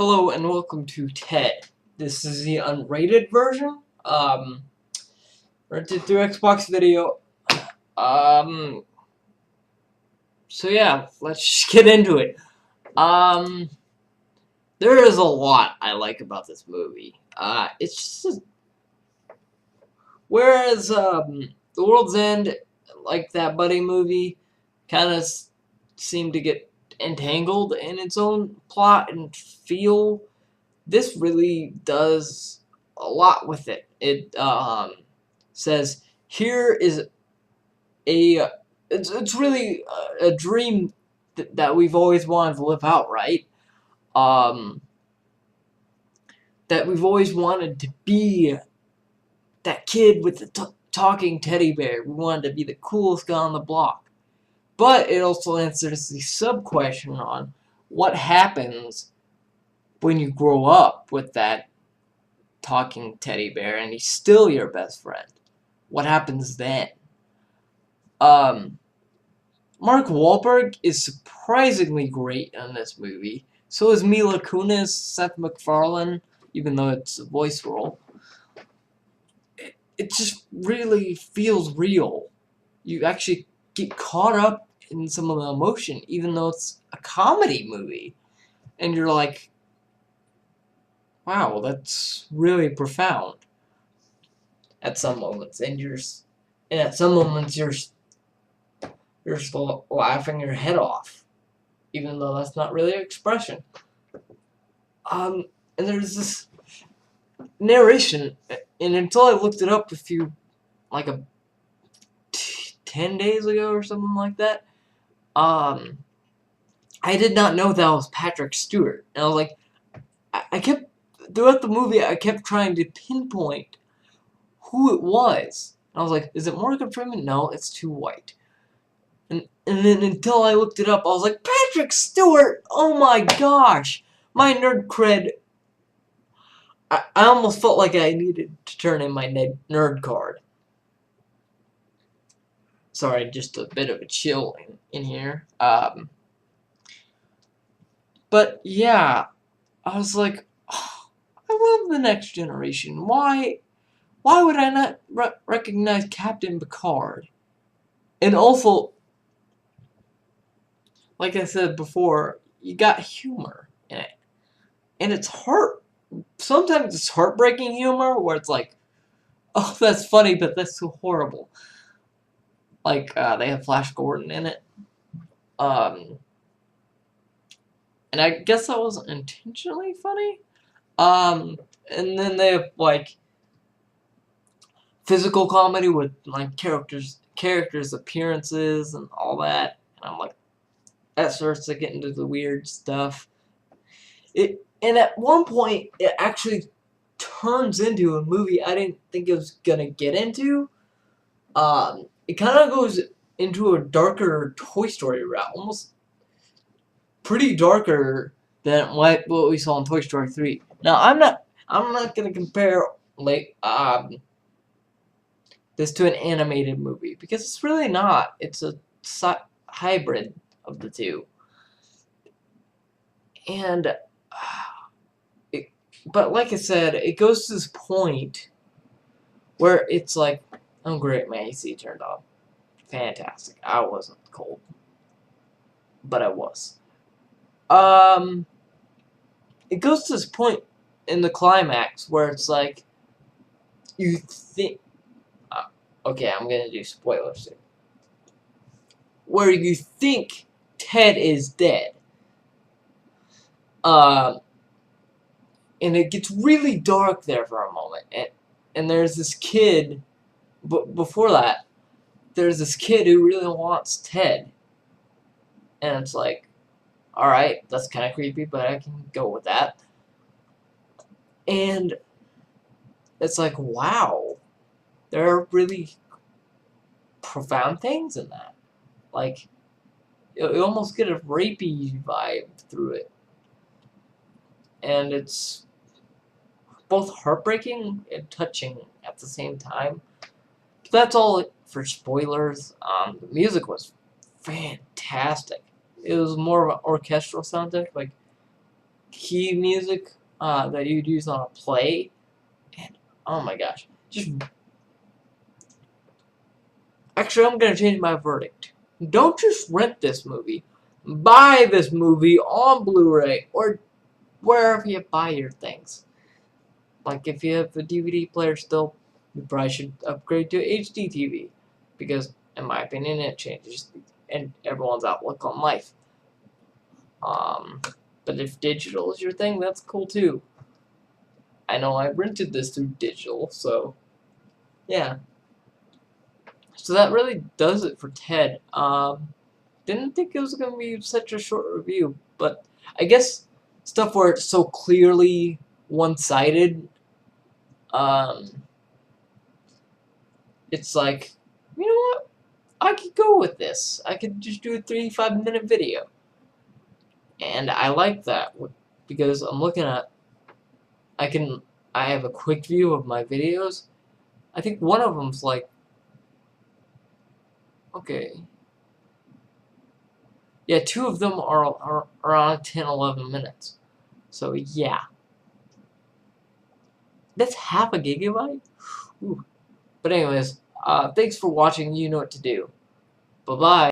Hello and welcome to Ted. This is the unrated version. Rented through Xbox Video. Um, so yeah, let's just get into it. There is a lot I like about this movie. It's just whereas The World's End, like that buddy movie, kind of seemed to get entangled in its own plot and feel. This really does a lot with it. It says here is a it's really a dream that we've always wanted to live out, right? Um, that we've always wanted to be that kid with the talking teddy bear. We wanted to be the coolest guy on the block. But it also answers the sub question on what happens when you grow up with that talking teddy bear and he's still your best friend. What happens then? Mark Wahlberg is surprisingly great in this movie. So is Mila Kunis, Seth MacFarlane, even though it's a voice role. It just really feels real. You actually get caught up in some of the emotion, even though it's a comedy movie. And you're like, wow, that's really profound. At some moments, and at some moments you're still laughing your head off, even though that's not really an expression. And there's this narration, and until I looked it up like 10 days ago or something like that, I did not know that was Patrick Stewart, and I was like, I kept throughout the movie I kept trying to pinpoint who it was. And I was like, is it Morgan Freeman? No, it's too white. And then until I looked it up, I was like, Patrick Stewart! Oh my gosh! My nerd cred. I almost felt like I needed to turn in my nerd card. Sorry, just a bit of a chill in here. But yeah, I was like, oh, I love The Next Generation. Why would I not recognize Captain Picard? And also, like I said before, you got humor in it. And it's sometimes it's heartbreaking humor where it's like, oh, that's funny, but that's so horrible. Like, they have Flash Gordon in it. And I guess that wasn't intentionally funny. And then they have, like, physical comedy with, like, characters' appearances and all that. And I'm like, that starts to get into the weird stuff. And at one point, it actually turns into a movie I didn't think it was gonna get into. It kind of goes into a darker Toy Story route, almost pretty darker than what we saw in Toy Story 3. Now, I'm not gonna compare this to an animated movie because it's really not. It's a hybrid of the two, and. But like I said, it goes to this point where it's like, oh great, my AC turned on. Fantastic. I wasn't cold. But I was. It goes to this point in the climax where it's like, you think... okay, I'm gonna do spoilers here. Where you think Ted is dead. And it gets really dark there for a moment. And there's this kid, but before that, there's this kid who really wants Ted. And it's like, alright, that's kind of creepy, but I can go with that. And it's like, wow, there are really profound things in that. Like, you almost get a rapey vibe through it. And it's both heartbreaking and touching at the same time. But that's all for spoilers. The music was fantastic. It was more of an orchestral soundtrack. Like, key music that you'd use on a play. And oh my gosh, just actually, I'm gonna change my verdict. Don't just rent this movie. Buy this movie on Blu-ray or wherever you buy your things. Like if you have a DVD player still, you probably should upgrade to HD TV because, in my opinion, it changes and everyone's outlook on life. But if digital is your thing, that's cool too. I know I rented this through digital, so yeah. So that really does it for Ted. Didn't think it was gonna be such a short review, but I guess stuff where it's so clearly one-sided, um, it's like, you know what? I could go with this. I could just do a 35-minute video. And I like that because I'm looking at, I have a quick view of my videos. I think one of them's like, okay. Yeah, two of them are around 10, 11 minutes. So yeah. That's half a gigabyte? Ooh. But anyways, thanks for watching. You know what to do. Bye-bye.